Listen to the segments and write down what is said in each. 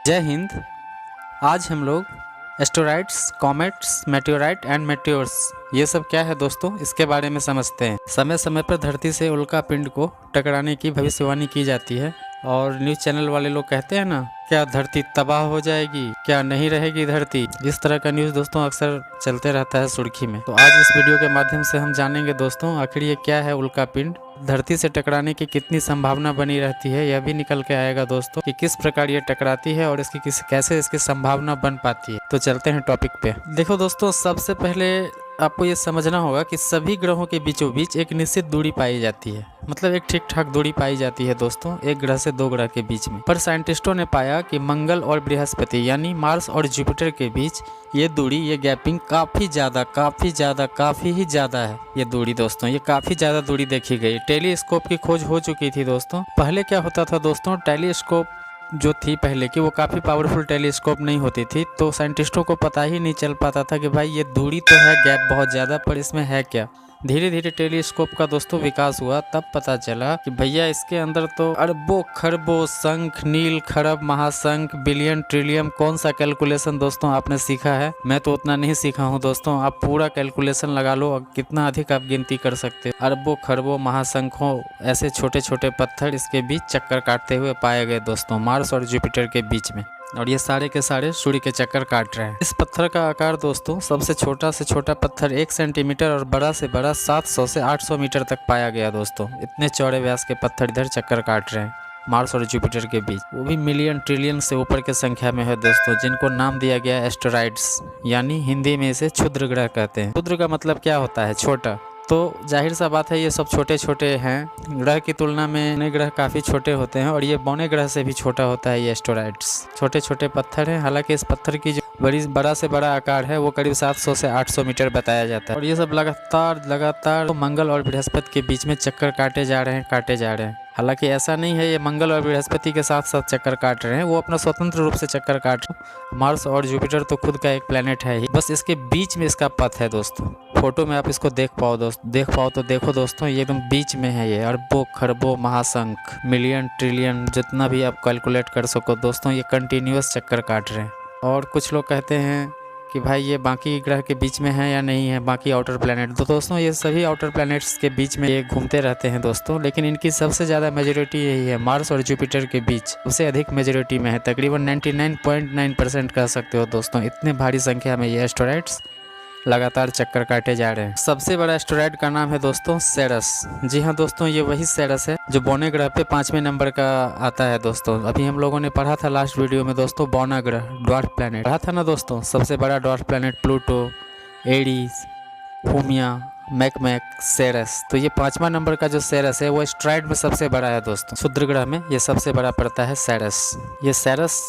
जय हिंद। आज हम लोग एस्टेरॉइड्स, कॉमेट्स, मेटेओराइट एंड मेटेओर्स ये सब क्या है दोस्तों, इसके बारे में समझते हैं। समय समय पर धरती से उल्का पिंड को टकराने की भविष्यवाणी की जाती है और न्यूज़ चैनल वाले लोग कहते हैं ना, क्या धरती तबाह हो जाएगी, क्या नहीं रहेगी धरती। इस तरह का न्यूज़ दोस्तों अक्सर चलते रहता है सुर्खी में। तो आज इस वीडियो के माध्यम से हम जानेंगे दोस्तों, आखिर ये क्या है उल्का पिंड, धरती से टकराने की कितनी संभावना बनी रहती है, यह भी निकल के आएगा दोस्तों कि किस प्रकार ये टकराती है और इसकी कैसे इसकी संभावना बन पाती है। तो चलते हैं टॉपिक पे। देखो दोस्तों, सबसे पहले आपको ये समझना होगा कि सभी ग्रहों के बीचों बीच एक निश्चित दूरी पाई जाती है, मतलब एक ठीक ठाक दूरी पाई जाती है दोस्तों, एक ग्रह से दो ग्रह के बीच में। पर साइंटिस्टों ने पाया कि मंगल और बृहस्पति यानी मार्स और जुपिटर के बीच ये दूरी, ये गैपिंग काफी ही ज्यादा है। ये दूरी दोस्तों, ये काफी ज्यादा दूरी देखी गई। टेलीस्कोप की खोज हो चुकी थी दोस्तों। पहले क्या होता था दोस्तों, टेलीस्कोप जो थी पहले की वो काफ़ी पावरफुल टेलीस्कोप नहीं होती थी, तो साइंटिस्टों को पता ही नहीं चल पाता था कि भाई ये दूरी तो है, गैप बहुत ज़्यादा, पर इसमें है क्या। धीरे धीरे टेलीस्कोप का दोस्तों विकास हुआ, तब पता चला कि भैया इसके अंदर तो अरबों खरबों शंख, नील, खरब, महाशंख, बिलियन, ट्रिलियन, कौन सा कैलकुलेशन दोस्तों आपने सीखा है। मैं तो उतना नहीं सीखा हूँ दोस्तों, आप पूरा कैलकुलेशन लगा लो, कितना अधिक आप गिनती कर सकते हो। अरबों खरबों महाशंखों ऐसे छोटे छोटे पत्थर इसके बीच चक्कर काटते हुए पाए गए दोस्तों, मार्स और जुपिटर के बीच में। और ये सारे के सारे सूर्य के चक्कर काट रहे हैं। इस पत्थर का आकार दोस्तों, सबसे छोटा से छोटा पत्थर 1 सेंटीमीटर और बड़ा से बड़ा 700 से 800 मीटर तक पाया गया दोस्तों। इतने चौड़े व्यास के पत्थर इधर चक्कर काट रहे हैं मार्स और जुपिटर के बीच, वो भी मिलियन ट्रिलियन से ऊपर के संख्या में है दोस्तों, जिनको नाम दिया गया एस्टेरॉइड्स, यानी हिंदी में इसे क्षुद्र ग्रह कहते हैं। क्षुद्र का मतलब क्या होता है, छोटा। तो जाहिर सा बात है ये सब छोटे छोटे हैं, ग्रह की तुलना में नए ग्रह काफ़ी छोटे होते हैं और ये बौने ग्रह से भी छोटा होता है ये एस्टेरॉइड्स। छोटे छोटे पत्थर हैं, हालांकि इस पत्थर की जो बड़ा से बड़ा आकार है वो करीब 700 से 800 मीटर बताया जाता है। और ये सब लगातार तो मंगल और बृहस्पति के बीच में चक्कर काटे जा रहे हैं। हालांकि ऐसा नहीं है ये मंगल और बृहस्पति के साथ साथ चक्कर काट रहे हैं, वो अपना स्वतंत्र रूप से चक्कर काट रहे हैं। मार्स और जुपिटर तो खुद का एक प्लेनेट है ही, बस इसके बीच में इसका पथ है दोस्तों। फोटो में आप इसको देख पाओ तो देखो दोस्तों, ये एकदम बीच में है। ये अरबों खरबों महाशंख, मिलियन ट्रिलियन, जितना भी आप कैलकुलेट कर सको दोस्तों, ये कंटिन्यूअस चक्कर काट रहे हैं। और कुछ लोग कहते हैं कि भाई ये बाकी ग्रह के बीच में है या नहीं है, बाकी आउटर प्लैनेट। तो दोस्तों ये सभी आउटर प्लैनेट्स के बीच में ये घूमते रहते हैं दोस्तों, लेकिन इनकी सबसे ज़्यादा मेजोरिटी यही है, मार्स और जुपिटर के बीच उससे अधिक मेजोरिटी में है, तकरीबन 99.9% कह सकते हो दोस्तों। इतने भारी संख्या में ये एस्टेरॉइड्स लगातार चक्कर काटे जा रहे हैं। सबसे बड़ा एस्टेरॉइड का नाम है दोस्तों सेरस। जी हाँ दोस्तों, ये वही सेरस है जो बौने ग्रह पे 5वें नंबर का आता है दोस्तों। अभी हम लोगों ने पढ़ा था लास्ट वीडियो में दोस्तों, बौना ग्रह, ड्वार्फ प्लैनेट पढ़ा था ना दोस्तों। सबसे बड़ा ड्वार्फ प्लैनेट प्लूटो, एडीज, हुमिया, मैकमैक, सेरस। तो ये 5वां नंबर का जो सेरस है वो एस्टेरॉइड में सबसे बड़ा है दोस्तों। क्षुद्र ग्रह में ये सबसे बड़ा पड़ता है सेरस। ये सेरस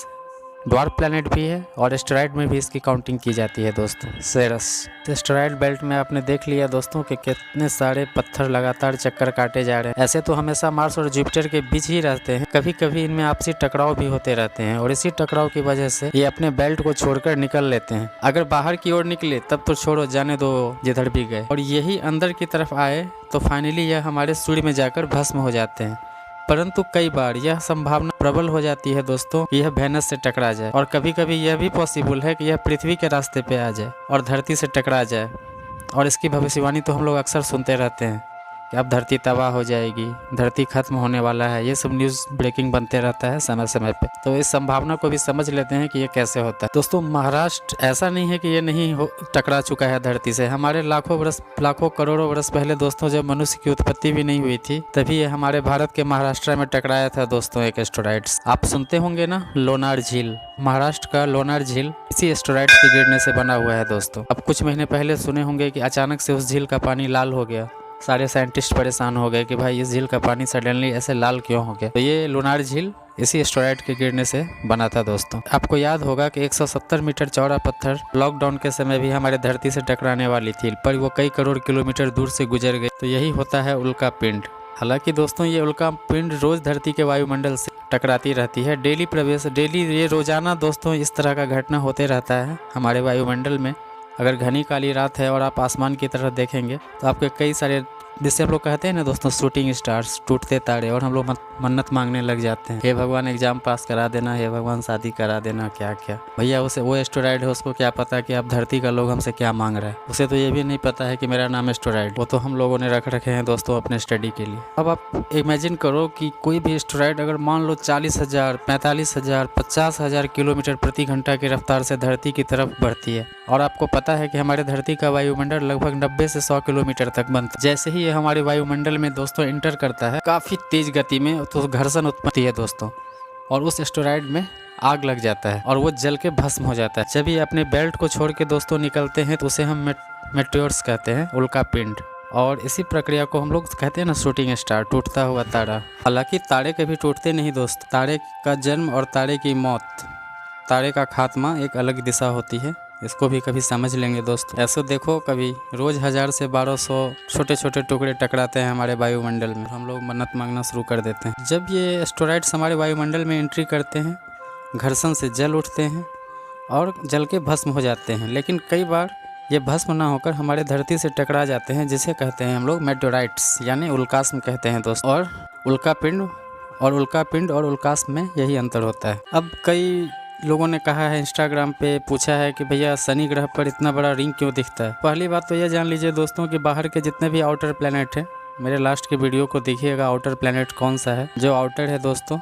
ड्वार्फ प्लैनेट भी है और एस्टेरॉइड में भी इसकी काउंटिंग की जाती है दोस्तों, सेरस। एस्टेरॉइड बेल्ट में आपने देख लिया दोस्तों कि कितने सारे पत्थर लगातार चक्कर काटे जा रहे हैं। ऐसे तो हमेशा मार्स और जुपिटर के बीच ही रहते हैं, कभी कभी इनमें आपसी टकराव भी होते रहते हैं और इसी टकराव की वजह से ये अपने बेल्ट को छोड़कर निकल लेते हैं। अगर बाहर की ओर निकले तब तो छोड़ो, जाने दो जिधर भी गए, और यही अंदर की तरफ आए तो फाइनली यह हमारे सूर्य में जाकर भस्म हो जाते हैं। परंतु कई बार यह संभावना प्रबल हो जाती है दोस्तों कि यह वेनस से टकरा जाए, और कभी कभी यह भी पॉसिबल है कि यह पृथ्वी के रास्ते पे आ जाए और धरती से टकरा जाए। और इसकी भविष्यवाणी तो हम लोग अक्सर सुनते रहते हैं कि अब धरती तबाह हो जाएगी, धरती खत्म होने वाला है, ये सब न्यूज़ ब्रेकिंग बनते रहता है समय समय पे। तो इस संभावना को भी समझ लेते हैं कि ये कैसे होता है दोस्तों। महाराष्ट्र ऐसा नहीं है कि ये नहीं टकरा चुका है धरती से। हमारे लाखों करोड़ों वर्ष पहले दोस्तों, जब मनुष्य की उत्पत्ति भी नहीं हुई थी, तभी ये हमारे भारत के महाराष्ट्र में टकराया था दोस्तों एक एस्टेरॉइड्स। आप सुनते होंगे ना, लोनार झील, महाराष्ट्र का लोनार झील इसी एस्टेरॉइड्स के गिरने से बना हुआ है दोस्तों। अब कुछ महीने पहले सुने होंगे कि अचानक से उस झील का पानी लाल हो गया। सारे साइंटिस्ट परेशान हो गए कि भाई इस झील का पानी सडनली ऐसे लाल क्यों हो गया। तो ये लोनार झील इसी एस्टेरॉइड के गिरने से बना था दोस्तों। आपको याद होगा कि 170 मीटर चौड़ा पत्थर लॉकडाउन के समय भी हमारे धरती से टकराने वाली थी, पर वो कई करोड़ किलोमीटर दूर से गुजर गई। तो यही होता है उल्का पिंड। हालांकि दोस्तों ये उल्का पिंड रोज धरती के वायुमंडल से टकराती रहती है, डेली ये रोजाना दोस्तों इस तरह का घटना होते रहता है हमारे वायुमंडल में। अगर घनी काली रात है और आप आसमान की तरफ देखेंगे तो आपके कई सारे जिससे हम लोग कहते हैं ना दोस्तों शूटिंग स्टार्स, टूटते तारे, और हम लोग मन्नत मांगने लग जाते हैं, हे भगवान एग्जाम पास करा देना, हे भगवान शादी करा देना, क्या क्या। भैया उसे वो एस्टेरॉयड है, उसको क्या पता कि आप धरती का लोग हमसे क्या मांग रहा है। उसे तो ये भी नहीं पता है कि मेरा नाम एस्टेरॉयड, वो तो हम लोगों ने रख रखे हैं दोस्तों अपने स्टडी के लिए। अब आप इमेजिन करो कि कोई भी एस्टेरॉयड अगर मान लो 40,000, 45,000, 50,000 किलोमीटर प्रति घंटा की रफ्तार से धरती की तरफ बढ़ती है, और आपको पता है कि हमारे धरती का वायुमंडल लगभग 90 से 100 किलोमीटर तक बनता है। जैसे ही ये हमारे वायुमंडल में दोस्तों इंटर करता है काफ़ी तेज गति में, तो घर्षण उत्पत्ति है दोस्तों, और उस एस्टेरॉयड में आग लग जाता है और वो जल के भस्म हो जाता है। जब ये अपने बेल्ट को छोड़ के दोस्तों निकलते हैं तो उसे हम मेटेओर्स कहते हैं, उल्का पिंड। और इसी प्रक्रिया को हम लोग कहते हैं ना शूटिंग स्टार, टूटता हुआ तारा। हालांकि तारे कभी टूटते नहीं दोस्त, तारे का जन्म और तारे की मौत, तारे का खात्मा एक अलग दिशा होती है, इसको भी कभी समझ लेंगे दोस्त। ऐसे देखो कभी रोज़ 1000 से 1200 छोटे छोटे टुकड़े टकराते हैं हमारे वायुमंडल में, हम लोग मन्नत मांगना शुरू कर देते हैं। जब ये एस्टेरॉयड्स हमारे वायुमंडल में एंट्री करते हैं, घर्षण से जल उठते हैं और जल के भस्म हो जाते हैं, लेकिन कई बार ये भस्म ना होकर हमारे धरती से टकरा जाते हैं, जिसे कहते हैं हम लोग मेटेओराइट्स, यानी उल्कास्म कहते हैं दोस्त। और उल्कापिंड और उल्कास्म में यही अंतर होता है। अब कई लोगों ने कहा है, इंस्टाग्राम पे पूछा है कि भैया शनि ग्रह पर इतना बड़ा रिंग क्यों दिखता है। पहली बात तो यह जान लीजिए दोस्तों कि बाहर के जितने भी आउटर प्लैनेट हैं, मेरे लास्ट की वीडियो को देखिएगा आउटर प्लैनेट कौन सा है। जो आउटर है दोस्तों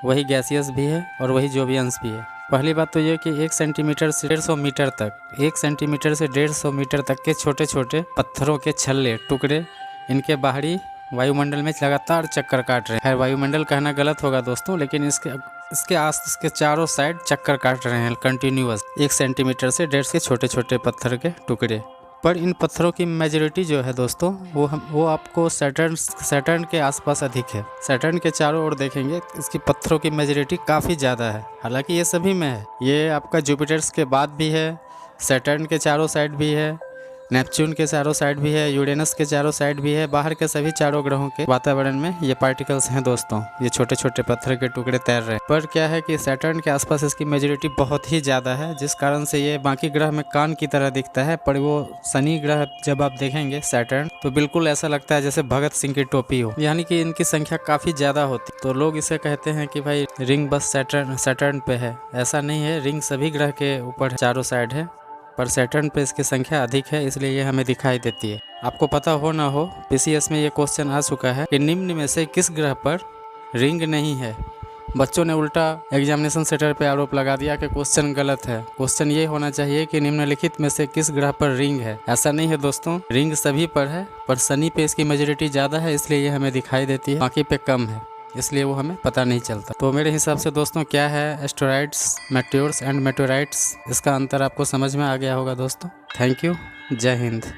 वही गैसियस भी है और वही जोवियंस भी है। पहली बात तो ये कि 1 सेंटीमीटर से 150 मीटर तक, 1 सेंटीमीटर से 150 मीटर तक के छोटे छोटे पत्थरों के छल्ले टुकड़े इनके बाहरी वायुमंडल में लगातार चक्कर काट रहे हैं। वायुमंडल कहना गलत होगा दोस्तों, लेकिन इसके चारों साइड चक्कर काट रहे हैं कंटिन्यूअस, 1 सेंटीमीटर से 150 के छोटे छोटे पत्थर के टुकड़े। पर इन पत्थरों की मेजॉरिटी जो है दोस्तों वो आपको सैटर्न के आसपास अधिक है। सैटर्न के चारों ओर देखेंगे इसकी पत्थरों की मेजॉरिटी काफ़ी ज़्यादा है। हालांकि ये सभी में है, ये आपका जुपिटर्स के बाद भी है, सैटर्न के चारों साइड भी है, नेपच्यून के चारों साइड भी है, यूरेनस के चारों साइड भी है। बाहर के सभी चारों ग्रहों के वातावरण में ये पार्टिकल्स हैं दोस्तों, ये छोटे छोटे पत्थर के टुकड़े तैर रहे हैं। पर क्या है कि सैटर्न के आसपास इसकी मेजॉरिटी बहुत ही ज़्यादा है, जिस कारण से ये बाकी ग्रह में कान की तरह दिखता है। पर वो शनि ग्रह जब आप देखेंगे सैटर्न, तो बिल्कुल ऐसा लगता है जैसे भगत सिंह की टोपी हो, यानी कि इनकी संख्या काफ़ी ज़्यादा होती। तो लोग इसे कहते हैं कि भाई रिंग बस सैटर्न पे है। ऐसा नहीं है, रिंग सभी ग्रह के ऊपर चारों साइड है, पर सैटर्न पे इसकी संख्या अधिक है, इसलिए ये हमें दिखाई देती है। आपको पता हो ना हो, पीसीएस में ये क्वेश्चन आ चुका है कि निम्न में से किस ग्रह पर रिंग नहीं है। बच्चों ने उल्टा एग्जामिनेशन सेंटर पे आरोप लगा दिया कि क्वेश्चन गलत है। क्वेश्चन ये होना चाहिए कि निम्नलिखित में से किस ग्रह पर रिंग है। ऐसा नहीं है दोस्तों, रिंग सभी पर है, पर शनि पे इसकी मेजॉरिटी ज़्यादा है, इसलिए ये हमें दिखाई देती है, बाकी पे कम है, इसलिए वो हमें पता नहीं चलता। तो मेरे हिसाब से दोस्तों क्या है एस्टेरॉयड्स, मेटेओर्स एंड मेटेओराइट्स, इसका अंतर आपको समझ में आ गया होगा दोस्तों। थैंक यू, जय हिंद।